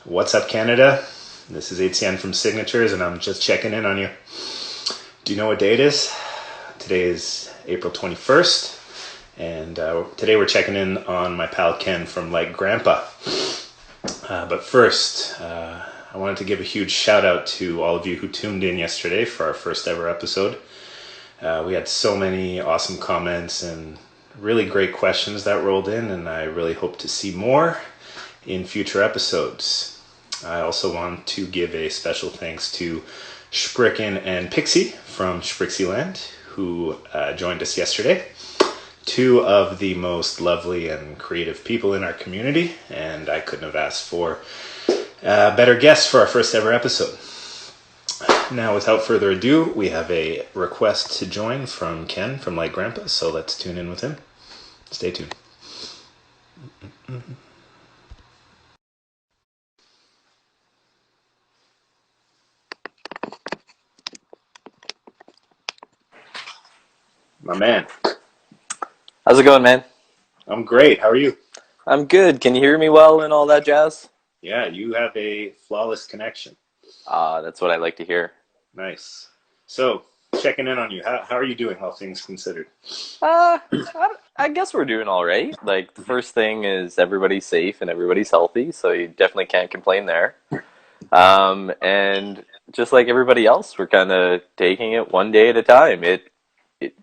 What's up, Canada? This is Etienne from Signatures, and I'm just checking in on you. Do you know what day it is? Today is April 21st, and today we're checking in on my pal Ken from Like Grandpa. But first, I wanted to give a huge shout out to all of you who tuned in yesterday for our first ever episode. We had so many awesome comments and really great questions that rolled in, and I really hope to see more in future episodes. I also want to give a special thanks to Checkin and Pixie from Sprixieland, who joined us yesterday. Two of the most lovely and creative people in our community, and I couldn't have asked for better guests for our first ever episode. Now, without further ado, we have a request to join from Ken from Like Grandpa, so let's tune in with him. Stay tuned. My man. How's it going, man? I'm great. How are you? I'm good. Can you hear me well and all that jazz? Yeah, you have a flawless connection. That's what I like to hear. Nice. So, checking in on you. How are you doing, all things considered? Uh, I guess we're doing all right. Like, the first thing is everybody's safe and everybody's healthy, so you definitely can't complain there. And just like everybody else, we're kind of taking it one day at a time. It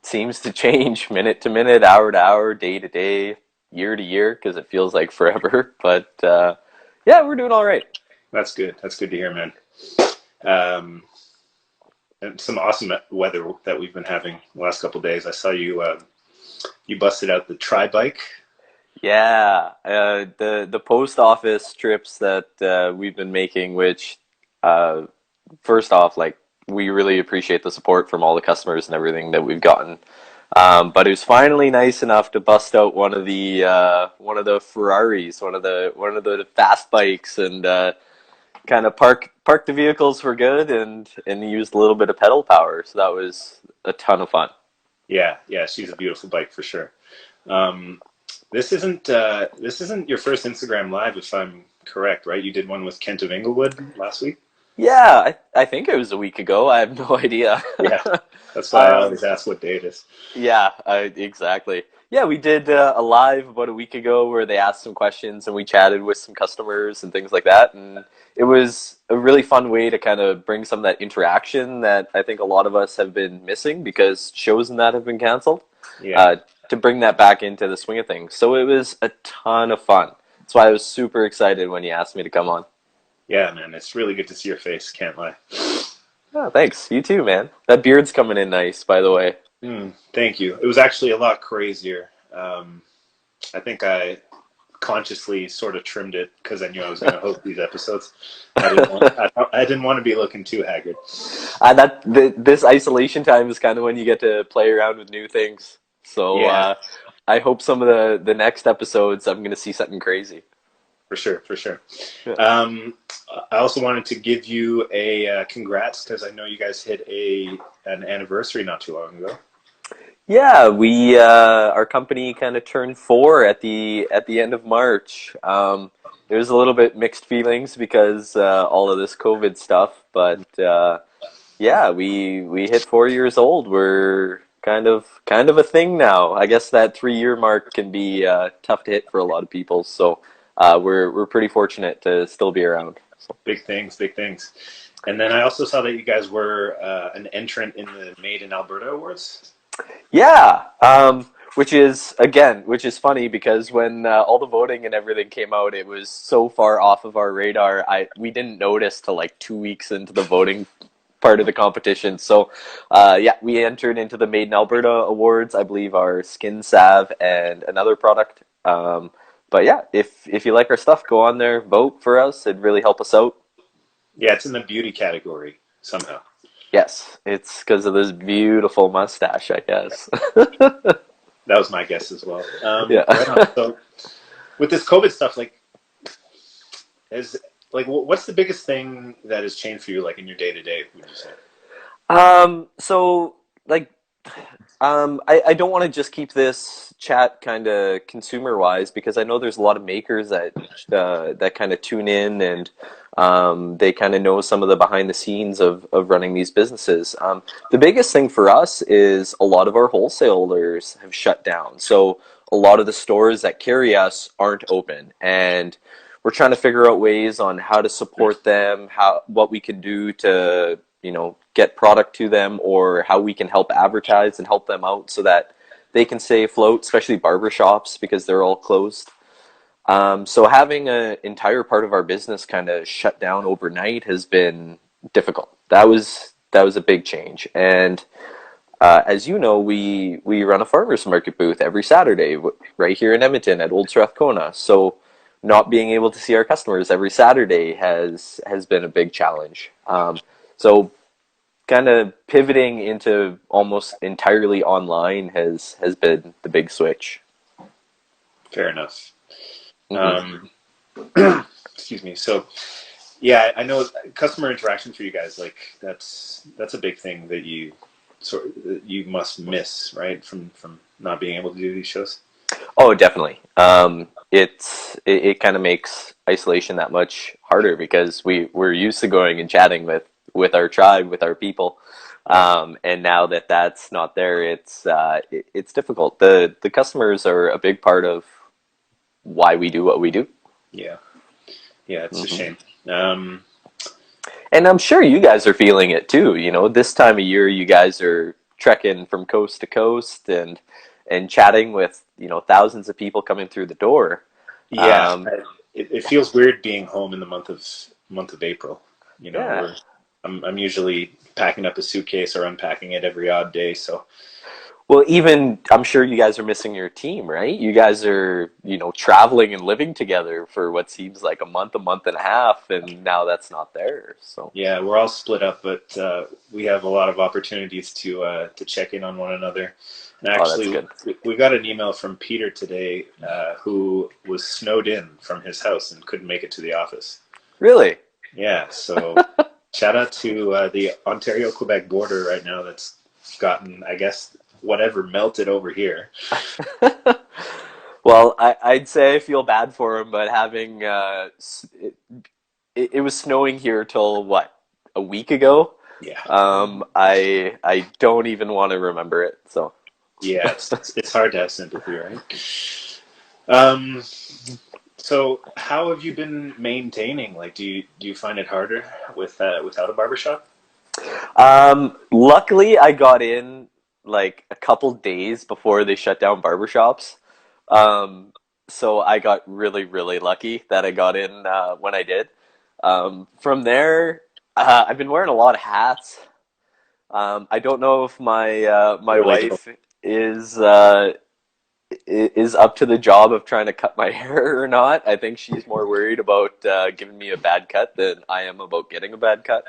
seems to change minute to minute, hour to hour, day to day, year to year, because it feels like forever. But yeah, we're doing all right. That's good. That's good to hear, man. Um, and some awesome weather that we've been having the last couple of days. I saw you you busted out the tri-bike. Yeah, the post office trips that we've been making, which uh, first off, like we really appreciate the support from all the customers and everything that we've gotten. But it was finally nice enough to bust out one of the Ferraris, one of the fast bikes, and kind of park the vehicles for good and used a little bit of pedal power. So that was a ton of fun. Yeah, she's a beautiful bike for sure. Um, this isn't your first Instagram live, if I'm correct, right? You did one with Kent of Inglewood last week. Yeah, I think it was a week ago. I have no idea. Yeah, that's why I Um, always ask what day it is. yeah, exactly. Yeah, we did a live about a week ago where they asked some questions and we chatted with some customers and things like that. And it was a really fun way to kind of bring some of that interaction that I think a lot of us have been missing because shows and that have been canceled, Yeah, uh, to bring that back into the swing of things. So it was a ton of fun. That's why I was super excited when you asked me to come on. yeah, man, it's really good to see your face. Can't lie. Oh, thanks. You too, man. That beard's coming in nice, by the way. Thank you. It was actually a lot crazier. I think I consciously sort of trimmed it because I knew I was going to host these episodes. I didn't want to be looking too haggard. This isolation time is kind of when you get to play around with new things. So Yeah, I hope some of the next episodes I'm going to see something crazy. for sure, for sure. Yeah. Um, I also wanted to give you a congrats because I know you guys hit an anniversary not too long ago. Yeah, we our company kind of turned 4 at the end of March. There's a little bit mixed feelings because all of this COVID stuff, but yeah, we hit 4 years old. We're kind of a thing now. I guess that 3 year mark can be tough to hit for a lot of people. So we're pretty fortunate to still be around. So. Big things, big things. And then I also saw that you guys were an entrant in the Made in Alberta Awards. Yeah, which is funny because when all the voting and everything came out, it was so far off of our radar. We didn't notice till like 2 weeks into the voting part of the competition. So, yeah, we entered into the Made in Alberta Awards. I believe our skin salve and another product. But yeah, if you like our stuff, go on there, vote for us. It'd really help us out. Yeah, it's in the beauty category somehow. Yes, it's because of this beautiful mustache, I guess. That was my guess as well. Yeah. Right on. So with this COVID stuff, is what's the biggest thing that has changed for you, like in your day to day? Would you say? So like I don't want to just keep this chat kind of consumer wise because I know there's a lot of makers that kind of tune in and they kind of know some of the behind the scenes of running these businesses. The biggest thing for us is a lot of our wholesalers have shut down. So a lot of the stores that carry us aren't open, and we're trying to figure out ways on how to support them, what we can do to, get product to them, or how we can help advertise and help them out so that they can stay afloat, especially barbershops because they're all closed. So having an entire part of our business kind of shut down overnight has been difficult. That was a big change. And as you know, we run a farmers market booth every Saturday right here in Edmonton at Old Strathcona. So not being able to see our customers every Saturday has been a big challenge. So kind of pivoting into almost entirely online has been the big switch. Fair enough. Hmm. Um, excuse me. So, yeah, I know customer interaction for you guys, like that's a big thing that you must miss, right? From not being able to do these shows. Oh, definitely. It kind of makes isolation that much harder because we're used to going and chatting with our tribe, with our people, Yeah. and now that that's not there, it's difficult. The customers are a big part of why we do what we do. Yeah. Yeah, it's a Hmm. shame. And I'm sure you guys are feeling it too. This time of year, you guys are trekking from coast to coast and chatting with thousands of people coming through the door. Yeah, Um, it feels weird being home in the month of April. You know, yeah. where I'm usually packing up a suitcase or unpacking it every odd day. So Well, even I'm sure you guys are missing your team, right? You guys are, traveling and living together for what seems like a month and a half, and now that's not there. So, yeah, we're all split up, but we have a lot of opportunities to check in on one another. And oh, that's actually, good. we got an email from Peter today, who was snowed in from his house and couldn't make it to the office. Really? Yeah, so shout out to the Ontario-Quebec border right now. That's gotten, I guess, whatever melted over here. Well, I'd say I feel bad for him, but having it was snowing here till what, a week ago. Yeah, I don't even want to remember it. So. yeah, it's hard to have sympathy, right? Um, so how have you been maintaining? Like, do you find it harder without a barbershop? Luckily, I got in like a couple days before they shut down barbershops. Um, so I got really, really lucky that I got in when I did. From there, I've been wearing a lot of hats. I don't know if my Relatable. wife is is up to the job of trying to cut my hair or not. I think she's more worried about giving me a bad cut than I am about getting a bad cut.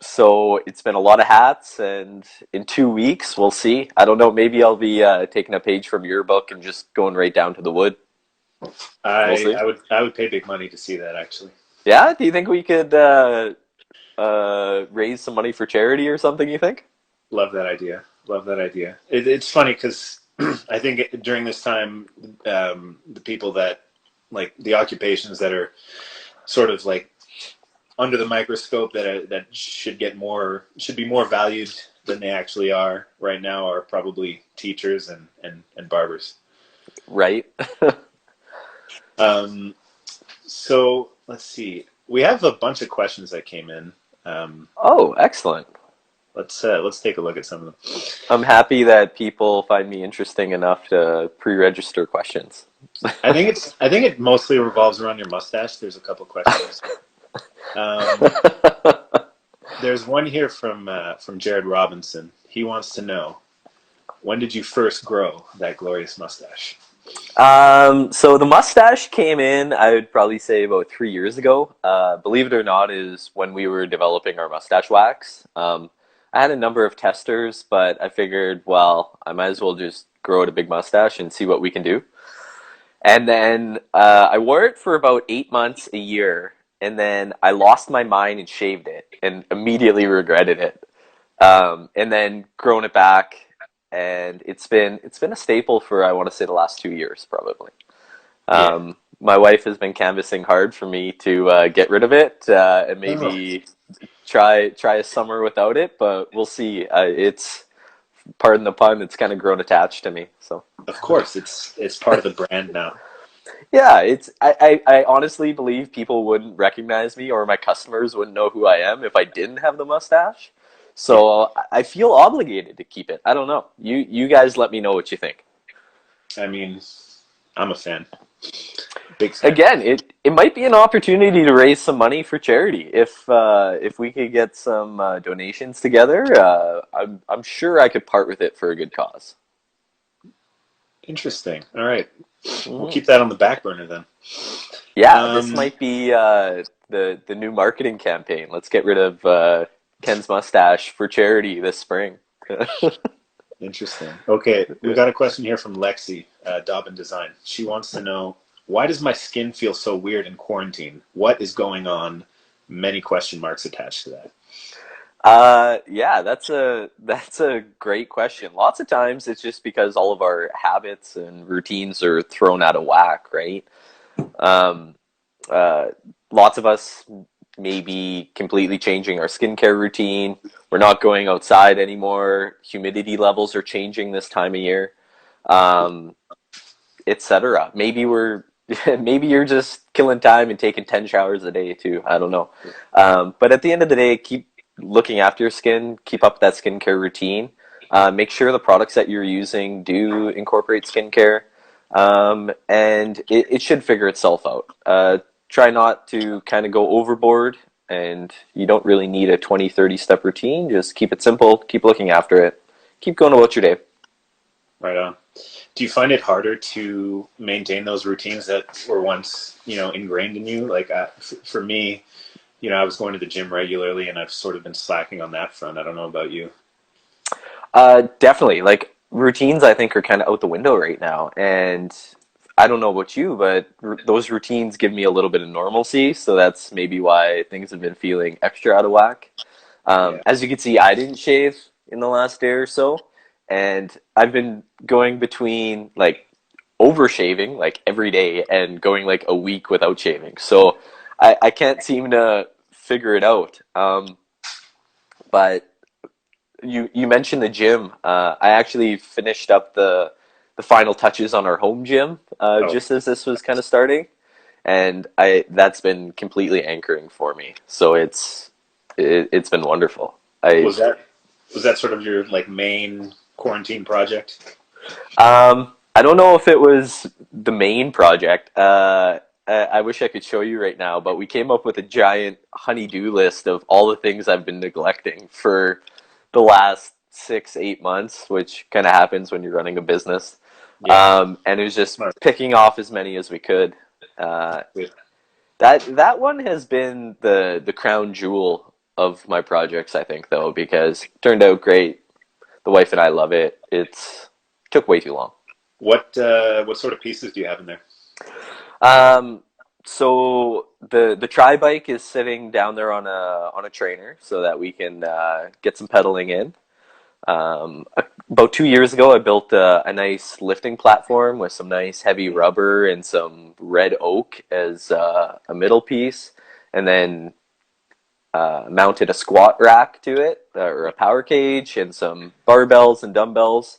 So it's been a lot of hats, and in 2 weeks we'll see. I don't know. Maybe I'll be taking a page from your book and just going right down to the wood. We'll I see. I would I would pay big money to see that actually. Yeah. Do you think we could raise some money for charity or something? You think? Love that idea. Love that idea. It's funny because I think during this time, the people that like the occupations that are sort of like under the microscope that should be more valued than they actually are right now are probably teachers and barbers. Right. Um, so let's see. We have a bunch of questions that came in. Um, Oh, excellent. let's take a look at some of them. I'm happy that people find me interesting enough to pre-register questions. I think it mostly revolves around your mustache. There's a couple questions. Um, there's one here from Jared Robinson. He wants to know, when did you first grow that glorious mustache? So the mustache came in, I would probably say about 3 years ago. Believe it or not, is when we were developing our mustache wax. I had a number of testers, but I figured, well, I might as well just grow out a big mustache and see what we can do. And then I wore it for about 8 months, a year, and then I lost my mind and shaved it, and immediately regretted it. and then grown it back, and it's been a staple for, I want to say, the last 2 years probably. Yeah. My wife has been canvassing hard for me to get rid of it, and Oh, maybe try a summer without it, but we'll see. It's, pardon the pun, it's kind of grown attached to me. So of course, it's part of the brand now. yeah, it's I honestly believe people wouldn't recognize me, or my customers wouldn't know who I am if I didn't have the mustache. Yeah. So I feel obligated to keep it. I don't know. You guys let me know what you think. I mean, I'm a fan. Big fan. Again, it might be an opportunity to raise some money for charity. If we could get some donations together, I'm sure I could part with it for a good cause. Interesting. All right. We'll Mhm. keep that on the back burner then. Yeah, this Um, might be the new marketing campaign. Let's get rid of Ken's mustache for charity this spring. Interesting. Okay, we got a question here from Lexi, Dobbin Design. She wants to know, why does my skin feel so weird in quarantine? What is going on? Many question marks attached to that. Yeah, that's a great question. Lots of times it's just because all of our habits and routines are thrown out of whack, right? Um, uh, Lots of us may be completely changing our skincare routine. We're not going outside anymore. Humidity levels are changing this time of year, um, etc. Maybe we're maybe you're just killing time and taking 10 showers a day too. I don't know. But at the end of the day, keep looking after your skin. Keep up that skincare routine. Make sure the products that you're using do incorporate skincare, and it should figure itself out. Try not to kind of go overboard, and you don't really need a 20, 30 step routine. Just keep it simple, keep looking after it, keep going about your day. Right on. Do you find it harder to maintain those routines that were once, ingrained in you? Like for me, I was going to the gym regularly, and I've sort of been slacking on that front. I don't know about you. Definitely. Like routines, I think are kind of out the window right now, and I don't know about you, but those routines give me a little bit of normalcy, so that's maybe why things have been feeling extra out of whack. Yeah. As you can see, I didn't shave in the last day or so, and I've been going between like overshaving like every day and going like a week without shaving. So I can't seem to figure it out. But you mentioned the gym. I actually finished up the final touches on our home gym Oh, just as this was kind of starting, and I that's been completely anchoring for me. So it's been wonderful. I was that was that sort of your like main quarantine project? I don't know if it was the main project. I wish I could show you right now, but we came up with a giant honey-do list of all the things I've been neglecting for the last 6, 8 months, which kind of happens when you're running a business. Yeah. And it was just Smart. picking off as many as we could. Uh, Good. that one has been the crown jewel of my projects, I think, though, because it turned out great. The wife and I love it. It's took way too long. What sort of pieces do you have in there? Um, so the tri bike is sitting down there on a trainer so that we can get some pedaling in. About 2 years ago, I built a nice lifting platform with some nice heavy rubber and some red oak as a middle piece, and then mounted a squat rack to it, or a power cage, and some barbells and dumbbells.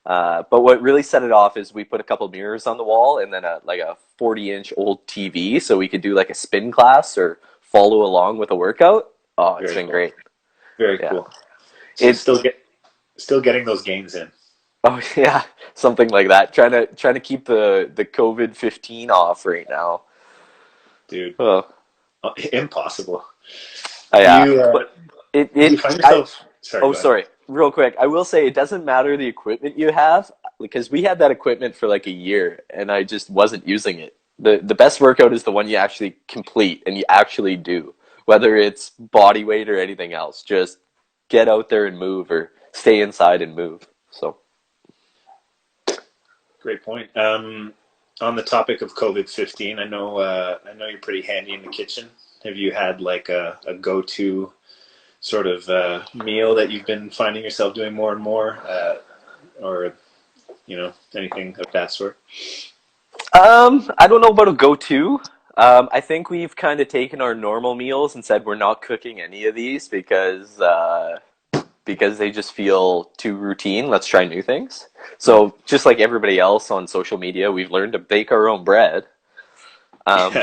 But what really set it off is we put a couple mirrors on the wall and then like a 40-inch old TV so we could do like a spin class or follow along with a workout. Oh, it's Very been cool. great. Very Yeah. cool. So It still getting those gains in. oh yeah, something like that. Trying to keep the COVID-15 off right now. Dude. Oh, Impossible. Do yeah. you But it do you it find I yourself? Sorry, oh go ahead. sorry. Real quick. I will say it doesn't matter the equipment you have because we had that equipment for like a year and I just wasn't using it. The best workout is the one you actually complete and you actually do, whether it's body weight or anything else. Just get out there and move or stay inside and move. So, Great point. On the topic of COVID-15, I know you're pretty handy in the kitchen. Have you had like a go-to sort of meal that you've been finding yourself doing more and more, or anything of that sort? I don't know about a go-to. I think we've kind of taken our normal meals and said we're not cooking any of these because they just feel too routine. Let's try new things. So just like everybody else on social media, we've learned to bake our own bread, um,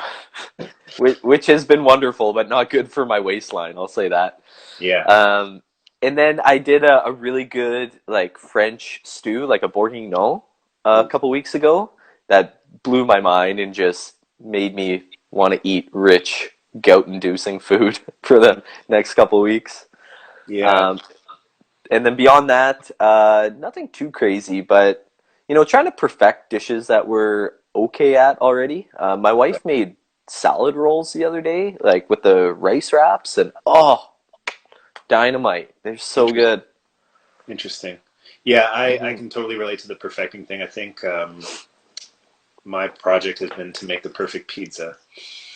which has been wonderful, but not good for my waistline. I'll say that. Yeah. Um, and then I did a really good like French stew, like a bourguignon, a Ooh. couple weeks ago. That blew my mind and just made me want to eat rich, gout-inducing food for the next couple weeks. Yeah. Um, and then beyond that, nothing too crazy, but trying to perfect dishes that we're okay at already. My wife made salad rolls the other day, like with the rice wraps, and oh, dynamite! They're so Interesting. good. Interesting. Yeah, I Hmm. can totally relate to the perfecting thing. I think my project has been to make the perfect pizza,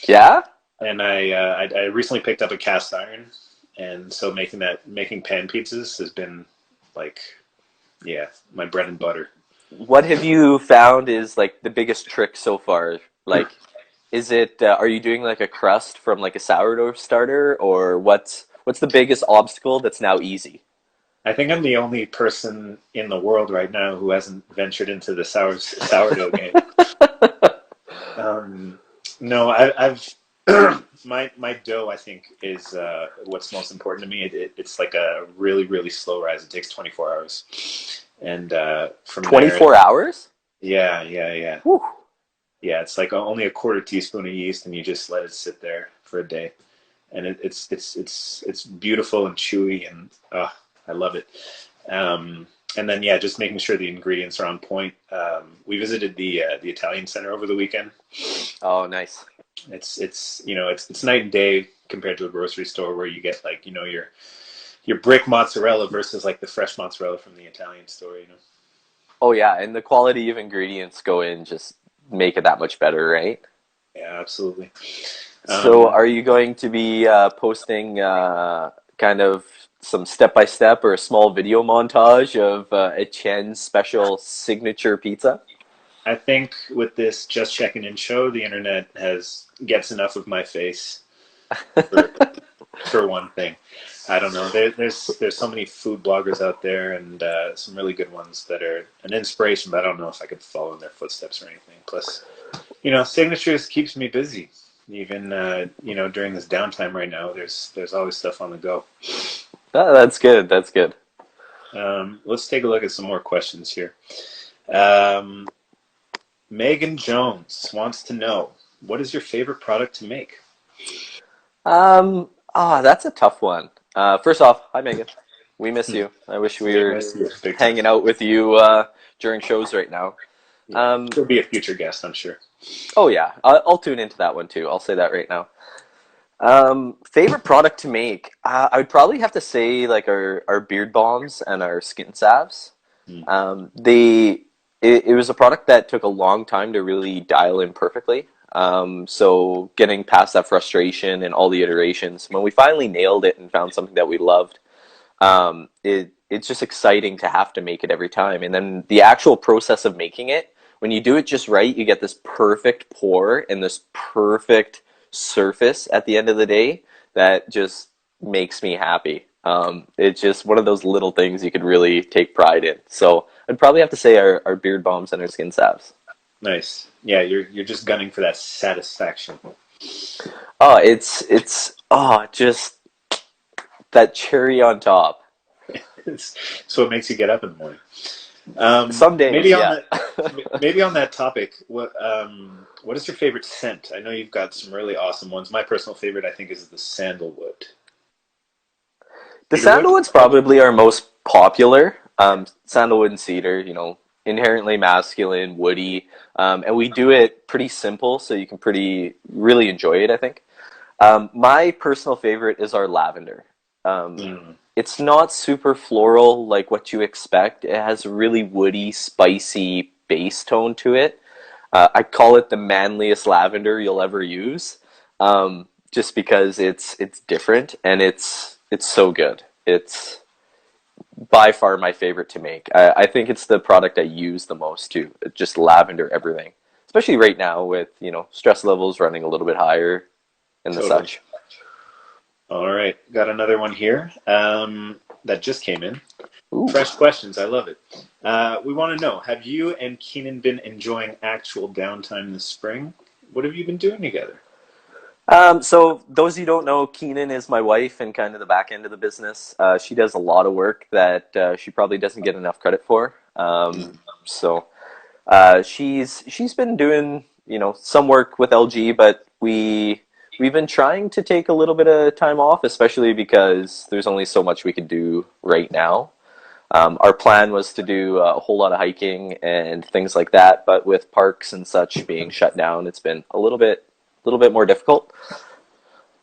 Yeah, and I recently picked up a cast iron, and so making pan pizzas has been like, yeah, my bread and butter. what have you found is like the biggest trick so far? Like, is it are you doing like a crust from like a sourdough starter, or what's the biggest obstacle that's now easy? I think I'm the only person in the world right now who hasn't ventured into the sourdough game. Um, no, I've my dough. I think is what's most important to me. It's like a really really slow rise. It takes 24 hours, and from there, 24 hours? yeah. Whew. Yeah, it's like only a quarter teaspoon of yeast, and you just let it sit there for a day, and it's beautiful and chewy, and I love it. And then yeah, just making sure the ingredients are on point. We visited the Italian center over the weekend. Oh, nice. It's night and day compared to a grocery store where you get like your brick mozzarella versus like the fresh mozzarella from the Italian store. Oh yeah, and the quality of ingredients go in just make it that much better, right? Yeah, absolutely. So Um, are you going to be posting kind of some step-by-step or a small video montage of Etienne's special signature pizza? I think with this just checking in show, the internet has gets enough of my face for for one thing. I don't know. There's so many food bloggers out there, and some really good ones that are an inspiration. But I don't know if I could follow in their footsteps or anything. Plus, signatures keeps me busy. Even during this downtime right now, there's always stuff on the go. Oh, that's good. That's good. Let's take a look at some more questions here. Um, Megan Jones wants to know, what is your favorite product to make? That's a tough one. First off, hi Megan. We miss you. I wish we We were miss you big time. hanging out with you during shows right now. Yeah, Um, she'll be a future guest, I'm sure. oh yeah, I'll tune into that one too. I'll say that right now. Favorite product to make? I would probably have to say like our beard balms and our skin salves. Mm. They it was a product that took a long time to really dial in perfectly. So getting past that frustration and all the iterations, when we finally nailed it and found something that we loved, it's just exciting to have to make it every time. And then the actual process of making it, when you do it just right, you get this perfect pour and this perfect surface at the end of the day that just makes me happy. It's just one of those little things you could really take pride in. So I'd probably have to say our beard balms and our skin salves. Nice. Yeah, you're just gunning for that satisfaction. Oh, it's just that cherry on top. It's what makes you get up in the morning. Some days, Maybe on yeah. that maybe on that topic, what is your favorite scent? I know you've got some really awesome ones. My personal favorite, I think, is the sandalwood. The Cedarwood? sandalwood's probably our most popular. Sandalwood and cedar, inherently masculine, woody, and we do it pretty simple, so you can pretty really enjoy it, I think. My personal favorite is our lavender. Um, Mm. it's not super floral like what you expect. It has a really woody, spicy bass tone to it. I call it the manliest lavender you'll ever use, just because it's different and it's so good. It's by far my favorite to make. I think it's the product I use the most too. Just lavender everything, especially right now with stress levels running a little bit higher and the Totally. such. All right, got another one here that just came in. Ooh. Fresh questions. I love it. We want to know, have you and Keenan been enjoying actual downtime this spring? What have you been doing together? So those who don't know, Keenan is my wife and kind of the back end of the business. She does a lot of work that she probably doesn't get enough credit for. So she's been doing some work with LG, but we've been trying to take a little bit of time off, especially because there's only so much we could do right now. Our plan was to do a whole lot of hiking and things like that, but with parks and such being shut down, it's been a little bit more difficult.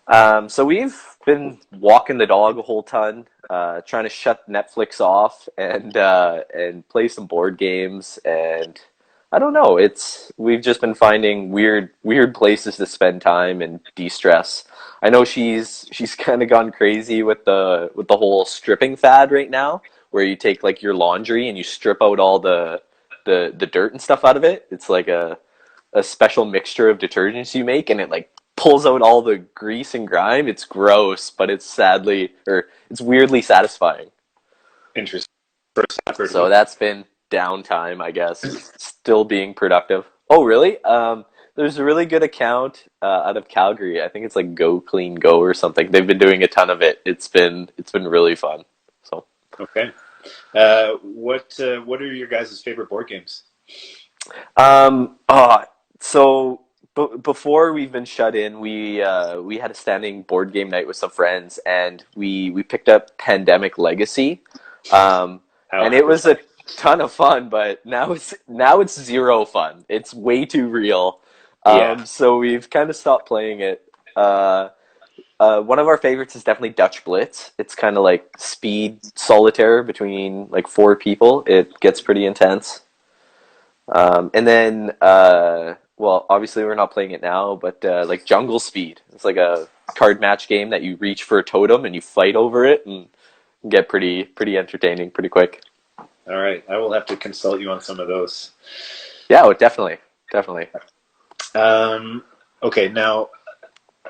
So we've been walking the dog a whole ton, trying to shut Netflix off and play some board games. And I don't know, we've just been finding weird places to spend time and de-stress. I know she's kind of gone crazy with the whole stripping fad right now, where you take like your laundry and you strip out all the dirt and stuff out of it. It's like a special mixture of detergents you make, and it like pulls out all the grease and grime. It's gross, but it's weirdly satisfying. Interesting. First I've heard of So it. that's been downtime, I guess, still being productive. Oh, really? There's a really good account out of Calgary. I think it's like Go Clean Go or something. They've been doing a ton of it. It's been really fun. So. Okay. What are your guys' favorite board games? So before we've been shut in, we had a standing board game night with some friends, and we picked up Pandemic Legacy, How and it how was was a ton of fun. But now it's zero fun. It's way too real. Yeah. So we've kind of stopped playing it. One of our favorites is definitely Dutch Blitz. It's kind of like speed solitaire between like four people. It gets pretty intense. And then, well, obviously we're not playing it now, but like Jungle Speed. It's like a card match game that you reach for a totem and you fight over it and get pretty entertaining pretty quick. All right. I will have to consult you on some of those. Yeah, oh, definitely, definitely. Um, okay. Now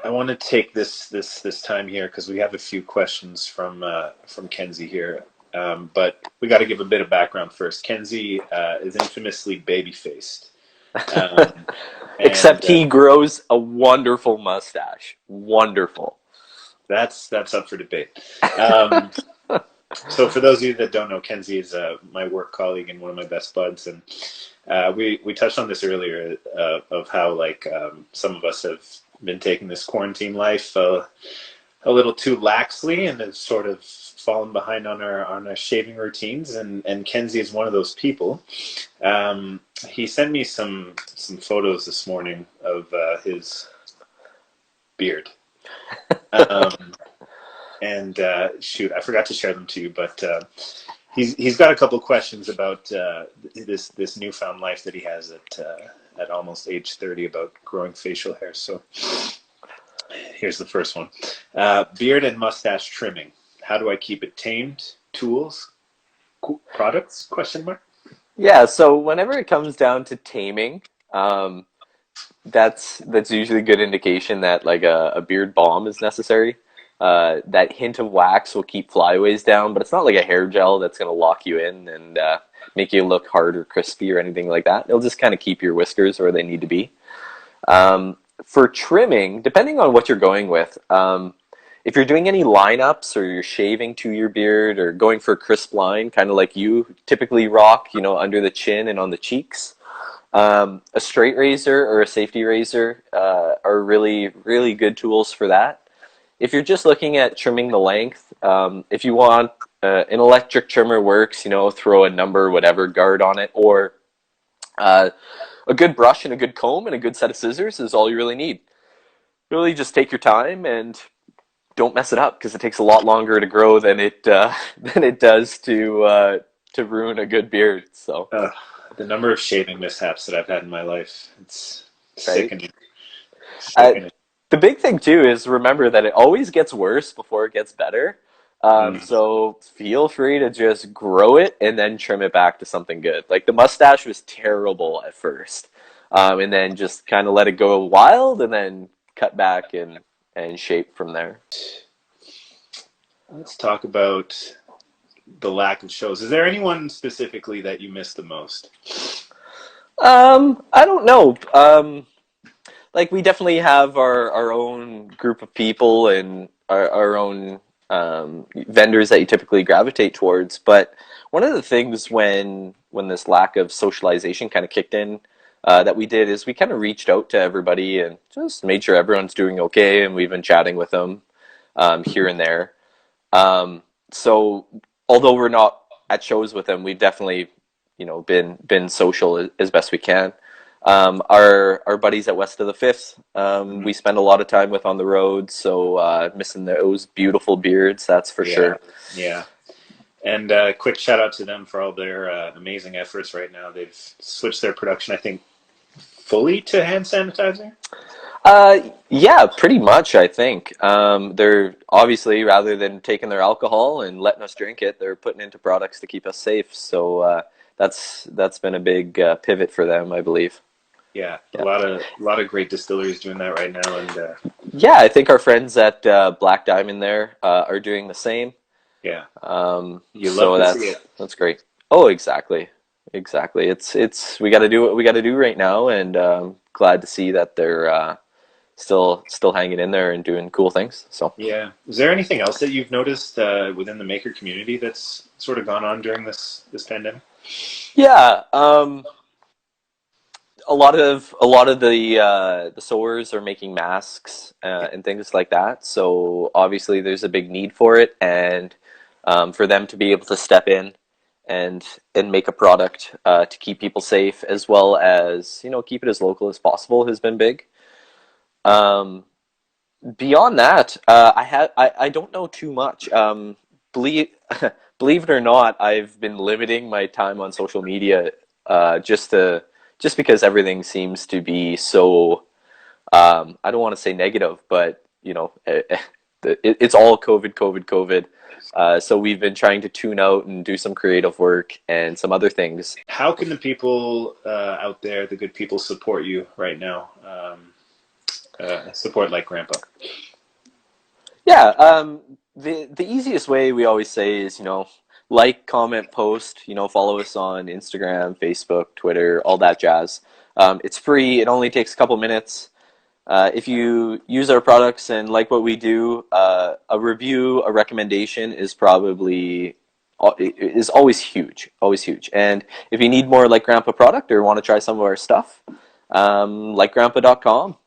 I want to take this time here because we have a few questions from Kenzie here. But we got to give a bit of background first. Kenzie is infamously baby faced, um, Except and he grows a wonderful mustache. Wonderful. that's up for debate. Um, so for those of you that don't know, Kenzie is my work colleague and one of my best buds, and we touched on this earlier of how like some of us have been taking this quarantine life a little too laxly and have sort of fallen behind on our shaving routines, and Kenzie is one of those people. He sent me some photos this morning of his beard. Um, and shoot, I forgot to share them to you, but he's got a couple questions about this newfound life that he has at almost age 30 about growing facial hair. So here's the first one: beard and mustache trimming. How do I keep it tamed? Tools, products? Question mark. Yeah, so whenever it comes down to taming, um, that's usually a good indication that like a beard balm is necessary. That hint of wax will keep flyaways down, but it's not like a hair gel that's going to lock you in and make you look hard or crispy or anything like that. It'll just kind of keep your whiskers where they need to be. For trimming, depending on what you're going with, if you're doing any lineups or you're shaving to your beard or going for a crisp line, kind of like you typically rock, under the chin and on the cheeks, a straight razor or a safety razor are really, really good tools for that. If you're just looking at trimming the length, if you want an electric trimmer works, throw a number, whatever, guard on it, or uh, a good brush and a good comb and a good set of scissors is all you really need. Really just take your time and don't mess it up because it takes a lot longer to grow than it than it does to ruin a good beard. So, Uh, the number of shaving mishaps that I've had in my life, it's right. sickening. Uh, Sickening. the big thing too is remember that it always gets worse before it gets better. Mm. So feel free to just grow it and then trim it back to something good. Like the mustache was terrible at first, and then just kind of let it go wild and then cut back and shape from there. Let's talk about the lack of shows. Is there anyone specifically that you miss the most? I don't know. Like we definitely have our own group of people and our own vendors that you typically gravitate towards. But one of the things when this lack of socialization kind of kicked in, that we did is we kind of reached out to everybody and just made sure everyone's doing okay, and we've been chatting with them here and there. So although we're not at shows with them, we've definitely, been social as best we can. Our buddies at West of the Fifth, Mhm. we spend a lot of time with on the road, so missing those beautiful beards, that's for Yeah, sure. yeah. And quick shout out to them for all their amazing efforts right now. They've switched their production, I think, fully to hand sanitizer. Yeah, pretty much, I think. They're obviously, rather than taking their alcohol and letting us drink it, they're putting into products to keep us safe. So that's been a big pivot for them, I believe. Yeah, Yeah. a lot of great distilleries doing that right now, and Yeah, I think our friends at Black Diamond there are doing the same. yeah, you love So to see it. that's great. Oh, exactly, exactly. It's we got to do what we got to do right now, and glad to see that they're still hanging in there and doing cool things. So Yeah. Is there anything else that you've noticed within the maker community that's sort of gone on during this pandemic? yeah, a lot of the sewers are making masks and things like that. So obviously there's a big need for it, and for them to be able to step in and make a product to keep people safe, as well as keep it as local as possible, has been big. Um, Beyond that, I don't know too much. Believe believe it or not, I've been limiting my time on social media just because everything seems to be so I don't want to say negative, but it's all COVID, COVID, COVID. So we've been trying to tune out and do some creative work and some other things. How can the people out there, the good people, support you right now? Support like Grandpa. Yeah, the easiest way we always say is, like, comment, post, follow us on Instagram, Facebook, Twitter, all that jazz. It's free. It only takes a couple minutes. If you use our products and like what we do, a review, a recommendation is always huge, always huge. And if you need more Like Grandpa product or want to try some of our stuff, likegrandpa.com.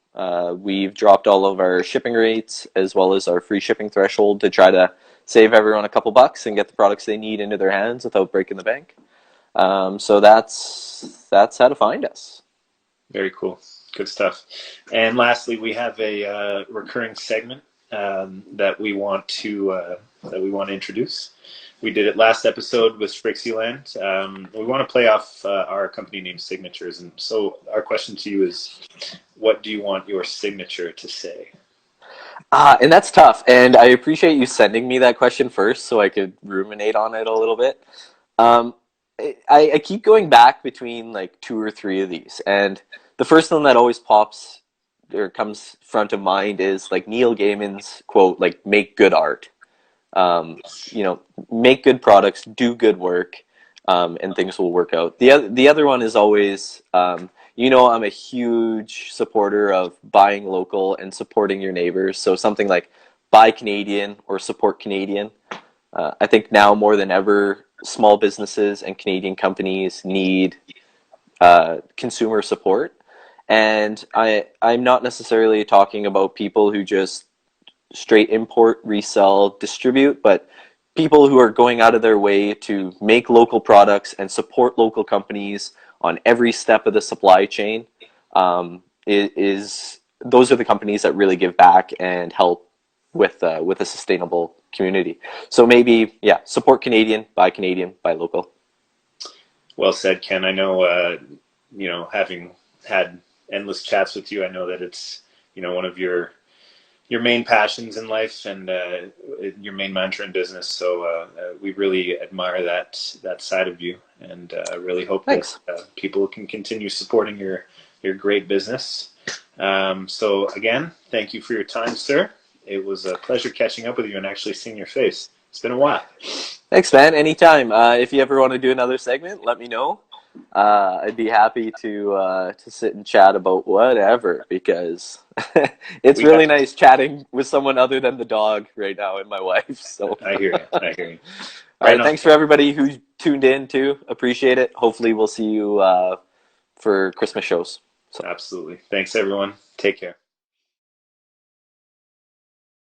We've dropped all of our shipping rates as well as our free shipping threshold to try to save everyone a couple bucks and get the products they need into their hands without breaking the bank. So that's how to find us. Very cool. Good stuff. And lastly, we have a recurring segment that we want to introduce. We did it last episode with Strixieland. We want to play off our company name signatures, and so our question to you is, what do you want your signature to say? And that's tough. And I appreciate you sending me that question first so I could ruminate on it a little bit. Um, I keep going back between like two or three of these, and the first one that always pops or comes front of mind is like Neil Gaiman's quote, like "make good art." Um, you know, make good products, do good work, and things will work out. The other one is always, I'm a huge supporter of buying local and supporting your neighbors. So something like buy Canadian or support Canadian. I think now more than ever, small businesses and Canadian companies need consumer support. And I'm not necessarily talking about people who just straight import, resell, distribute, but people who are going out of their way to make local products and support local companies on every step of the supply chain. Is those are the companies that really give back and help with a sustainable community. So maybe, yeah, support Canadian, buy local. Well said, Ken. I know, having had endless chats with you, I know that it's, one of your your main passions in life and your main mantra in business. So we really admire that side of you, and really hope that Thanks. people can continue supporting your great business. So again, thank you for your time, sir. It was a pleasure catching up with you and actually seeing your face. It's been a while. Thanks, man. Anytime. If you ever want to do another segment, let me know. I'd be happy to sit and chat about whatever because it's We really got. nice chatting with someone other than the dog right now and my wife. So, I hear you. I hear you. all Right right. on. Thanks for everybody who tuned in too. Appreciate it. Hopefully, we'll see you for Christmas shows. So. Absolutely. Thanks, everyone. Take care.